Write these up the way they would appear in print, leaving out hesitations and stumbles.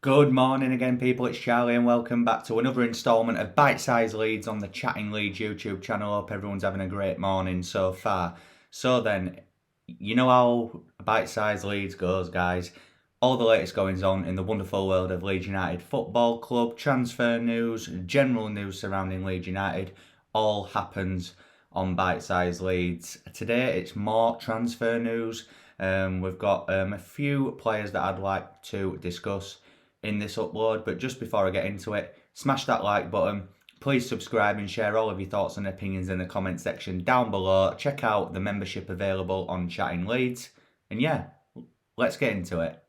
Good morning again, people. It's Charlie, and welcome back to another instalment of Bitesize Leeds on the Chatting Leeds YouTube channel. Hope everyone's having a great morning so far. So then, you know how Bitesize Leeds goes, guys. All the latest goings on in the wonderful world of Leeds United Football Club, transfer news, general news surrounding Leeds United, all happens on Bitesize Leeds. Today, it's more transfer news. We've got a few players that I'd like to discuss in this upload, but just before I get into it, smash that like button, please subscribe and share all of your thoughts and opinions in the comment section down below. Check out the membership available on Chatting Leeds, and yeah, let's get into it.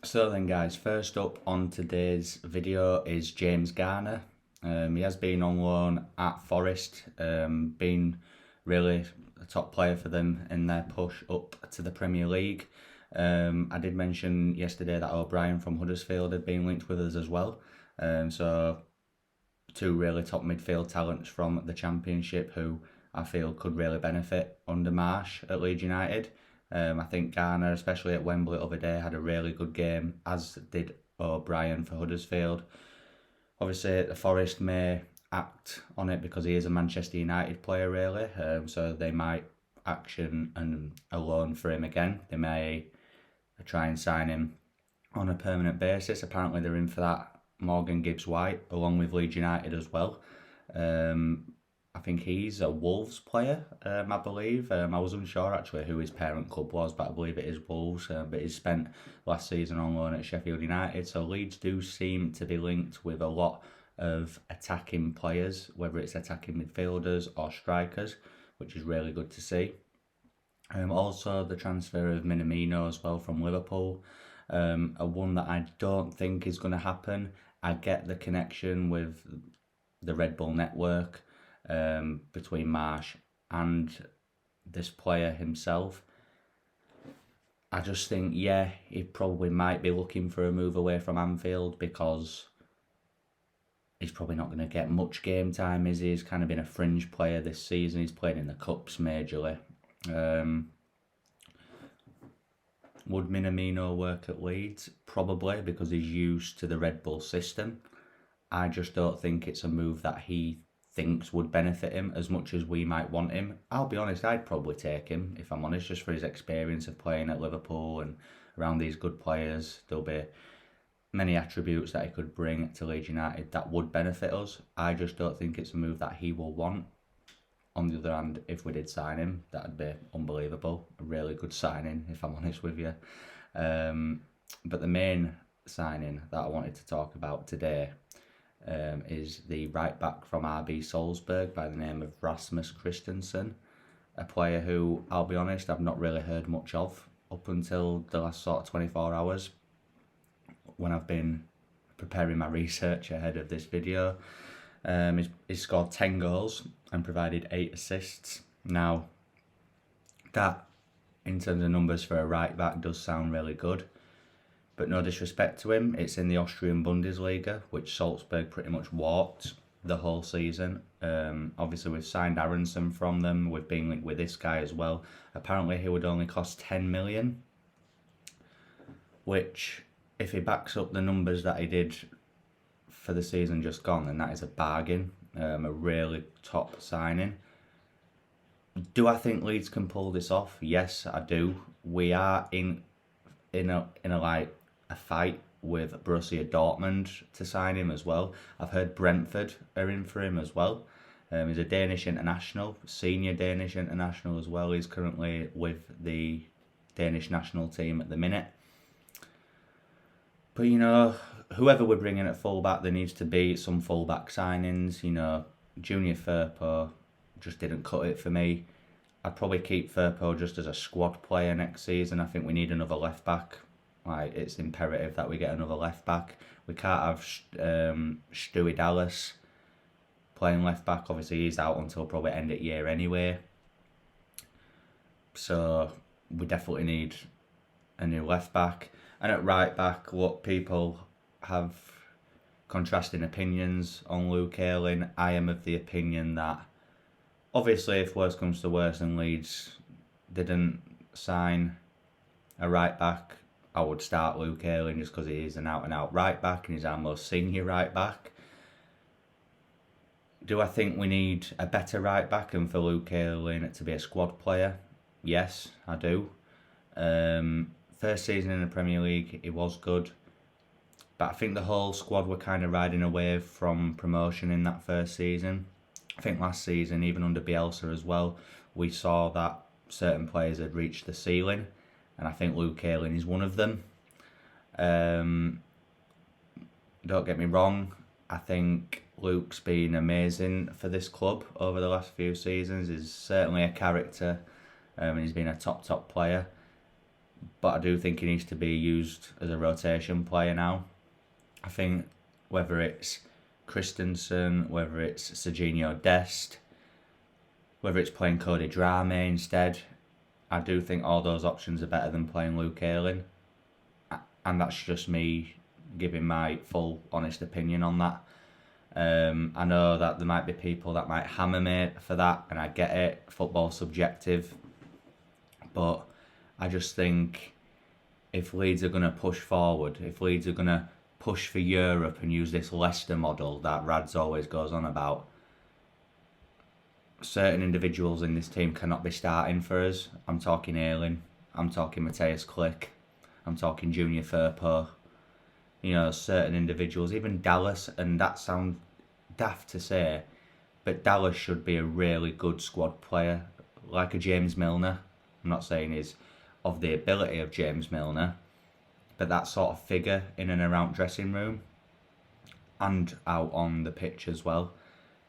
So then guys, first up on today's video is James Garner. He has been on loan at Forest, been really a top player for them in their push up to the Premier League. I did mention yesterday that O'Brien from Huddersfield had been linked with us as well. So two really top midfield talents from the Championship who I feel could really benefit under Marsh at Leeds United. I think Garner, especially at Wembley the other day, had a really good game, as did O'Brien for Huddersfield. Obviously, the Forest may act on it because he is a Manchester United player, really. So they might action a loan for him again. They may try and sign him on a permanent basis. Apparently, they're in for that. Morgan Gibbs-White, along with Leeds United as well. I think he's a Wolves player, I believe. I was unsure actually who his parent club was, but I believe it is Wolves. But he's spent last season on loan at Sheffield United. So Leeds do seem to be linked with a lot of attacking players, whether it's attacking midfielders or strikers, which is really good to see. Also, the transfer of Minamino as well from Liverpool. A one that I don't think is going to happen. I get the connection with the Red Bull network between Marsh and this player himself. I just think, yeah, he probably might be looking for a move away from Anfield because he's probably not going to get much game time, is he? He's kind of been a fringe player this season. He's played in the Cups majorly. Would Minamino work at Leeds? Probably, because he's used to the Red Bull system. I just don't think it's a move that he thinks would benefit him as much as we might want him. I'll be honest, I'd probably take him, if I'm honest, just for his experience of playing at Liverpool and around these good players. There'll be many attributes that he could bring to Leeds United that would benefit us. I just don't think it's a move that he will want. On the other hand, if we did sign him, that'd be unbelievable. A really good signing, if I'm honest with you. But the main signing that I wanted to talk about today is the right back from RB Salzburg by the name of Rasmus Kristensen, a player who, I'll be honest, I've not really heard much of up until the last sort of 24 hours when I've been preparing my research ahead of this video. He's scored 10 goals and provided 8 assists. Now, that, in terms of numbers for a right back, does sound really good. But no disrespect to him, it's in the Austrian Bundesliga, which Salzburg pretty much walked the whole season. Obviously, we've signed Aronson from them. We've been linked with this guy as well. Apparently, he would only cost 10 million, which, if he backs up the numbers that he did for the season just gone, then that is a bargain, a really top signing. Do I think Leeds can pull this off? Yes, I do. We are in a fight with Borussia Dortmund to sign him as well. I've heard Brentford are in for him as well. He's a Danish international, senior Danish international as well. He's currently with the Danish national team at the minute. But, you know, whoever we're bringing at fullback, there needs to be some fullback signings. You know, Junior Firpo just didn't cut it for me. I'd probably keep Firpo just as a squad player next season. I think we need another left back. Like, it's imperative that we get another left back. We can't have Stewie Dallas playing left back. Obviously, he's out until probably end of year anyway. So we definitely need a new left back. And at right back, look, people have contrasting opinions on Luke Ayling. I am of the opinion that, obviously, if worse comes to worse and Leeds didn't sign a right back, I would start Luke Ayling just because he is an out-and-out right back and he's our most senior right back. Do I think we need a better right back and for Luke Ayling to be a squad player? Yes, I do. First season in the Premier League, it was good. But I think the whole squad were kind of riding a wave from promotion in that first season. I think last season, even under Bielsa as well, we saw that certain players had reached the ceiling. And I think Luke Ayling is one of them. Don't get me wrong, I think Luke's been amazing for this club over the last few seasons. He's certainly a character and he's been a top player. But I do think he needs to be used as a rotation player now. I think whether it's Kristensen, whether it's Serginho Dest, whether it's playing Cody Drame instead, I do think all those options are better than playing Luke Ayling. And that's just me giving my full honest opinion on that. I know that there might be people that might hammer me for that, and I get it, football's subjective. But I just think if Leeds are going to push forward, if Leeds are going to push for Europe and use this Leicester model that Rads always goes on about, certain individuals in this team cannot be starting for us. I'm talking Ayling, I'm talking Matthias Klick, I'm talking Junior Firpo. You know, certain individuals, even Dallas, and that sounds daft to say, but Dallas should be a really good squad player, like a James Milner. I'm not saying he's of the ability of James Milner, but that sort of figure in and around dressing room and out on the pitch as well.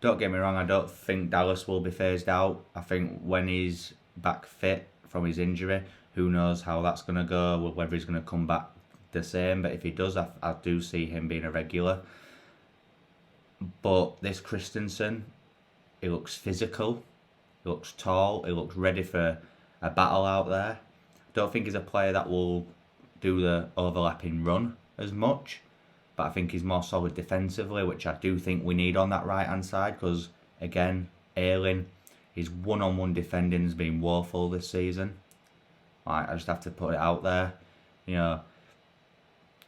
Don't get me wrong, I don't think Dallas will be phased out. I think when he's back fit from his injury, who knows how that's going to go, whether he's going to come back the same. But if he does, I do see him being a regular. But this Kristensen, he looks physical, he looks tall, he looks ready for a battle out there. Don't think he's a player that will do the overlapping run as much, but I think he's more solid defensively, which I do think we need on that right hand side, because again, Ayling, his one-on-one defending has been woeful this season. I just have to put it out there, you know.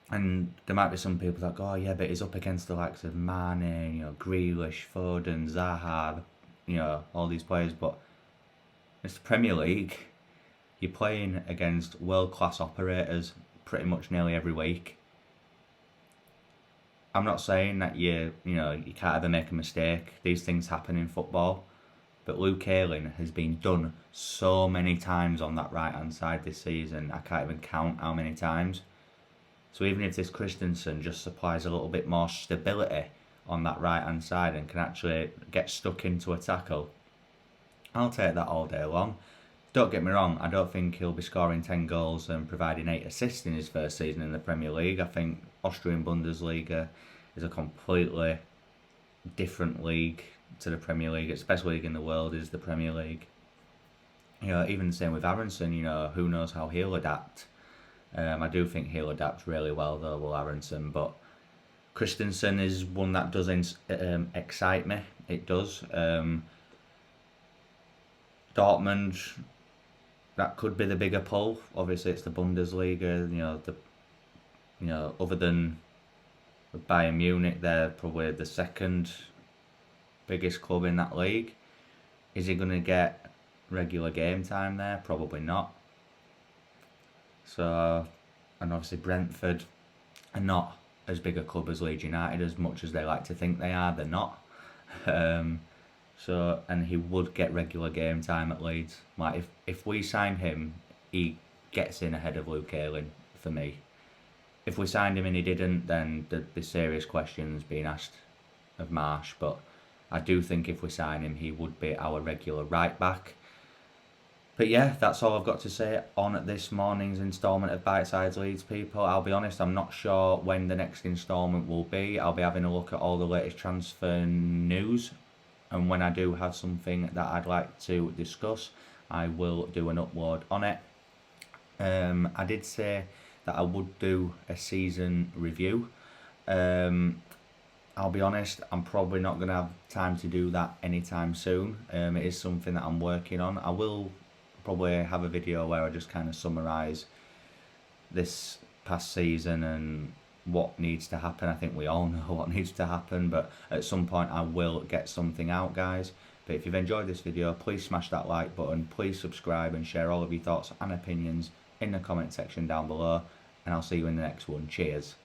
And there might be some people that go, oh yeah, but he's up against the likes of Mane, you know, Grealish, Foden, Zaha, you know, all these players, but it's the Premier League. You're playing against world-class operators pretty much nearly every week. I'm not saying that you can't ever make a mistake. These things happen in football. But Luke Ayling has been done so many times on that right-hand side this season. I can't even count how many times. So even if this Kristensen just supplies a little bit more stability on that right-hand side and can actually get stuck into a tackle, I'll take that all day long. Don't get me wrong, I don't think he'll be scoring 10 goals and providing 8 assists in his first season in the Premier League. I think Austrian Bundesliga is a completely different league to the Premier League. It's the best league in the world is the Premier League. You know, even the same with Aronson, you know, who knows how he'll adapt. I do think he'll adapt really well though, will Aronson, but Kristensen is one that does excite me. It does. Dortmund, that could be the bigger pull. Obviously, it's the Bundesliga. Other than Bayern Munich, they're probably the second biggest club in that league. Is he going to get regular game time there? Probably not. So, and obviously Brentford are not as big a club as Leeds United, as much as they like to think they are. They're not. And he would get regular game time at Leeds. Like if we signed him, he gets in ahead of Luke Ayling for me. If we signed him and he didn't, then there'd be serious questions being asked of Marsh. But I do think if we sign him, he would be our regular right back. But yeah, that's all I've got to say on this morning's instalment of Bitesize Leeds, people. I'll be honest, I'm not sure when the next instalment will be. I'll be having a look at all the latest transfer news. And when I do have something that I'd like to discuss, I will do an upload on it. I did say that I would do a season review. I'll be honest, I'm probably not going to have time to do that anytime soon. It is something that I'm working on. I will probably have a video where I just kind of summarise this past season and what needs to happen. I think we all know what needs to happen, but at some point I will get something out, guys. But if you've enjoyed this video, please smash that like button, please subscribe and share all of your thoughts and opinions in the comment section down below, and I'll see you in the next one. Cheers.